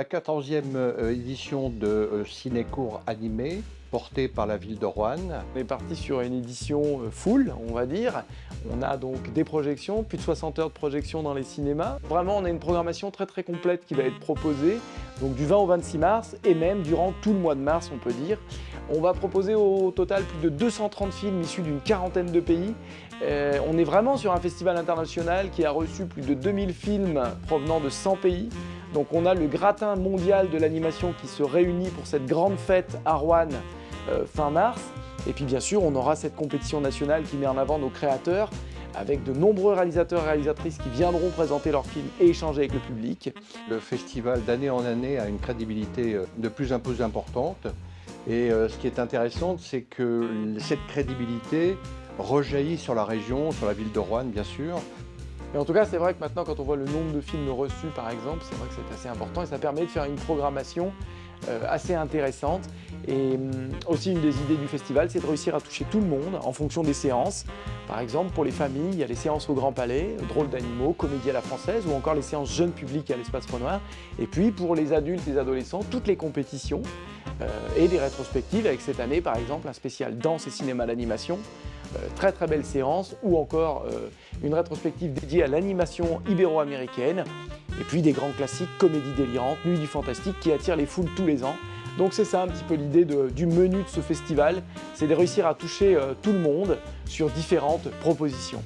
La 14e édition de Ciné-Court Animé, portée par la ville de Roanne. On est parti sur une édition full, on va dire. On a donc des projections, plus de 60 heures de projection dans les cinémas. Vraiment, on a une programmation très complète qui va être proposée, donc du 20 au 26 mars, et même durant tout le mois de mars, on peut dire. On va proposer au total plus de 230 films issus d'une quarantaine de pays. On est vraiment sur un festival international qui a reçu plus de 2000 films provenant de 100 pays. Donc on a le gratin mondial de l'animation qui se réunit pour cette grande fête à Roanne fin mars. Et puis bien sûr, on aura cette compétition nationale qui met en avant nos créateurs, avec de nombreux réalisateurs et réalisatrices qui viendront présenter leurs films et échanger avec le public. Le festival d'année en année a une crédibilité de plus en plus importante. Et ce qui est intéressant, c'est que cette crédibilité rejaillit sur la région, sur la ville de Roanne bien sûr. Mais en tout cas, c'est vrai que maintenant, quand on voit le nombre de films reçus, par exemple, c'est vrai que c'est assez important et ça permet de faire une programmation assez intéressante. Et aussi, une des idées du festival, c'est de réussir à toucher tout le monde en fonction des séances. Par exemple, pour les familles, il y a les séances au Grand Palais, Drôles d'animaux, Comédie à la française, ou encore les séances jeunes publics à l'Espace Renoir. Et puis, pour les adultes et les adolescents, toutes les compétitions et des rétrospectives, avec cette année, par exemple, un spécial danse et cinéma d'animation. Très belle séance, ou encore une rétrospective dédiée à l'animation ibéro-américaine, et puis des grands classiques, comédies délirantes, Nuit du fantastique, qui attirent les foules tous les ans. Donc c'est ça un petit peu l'idée du menu de ce festival, c'est de réussir à toucher tout le monde sur différentes propositions.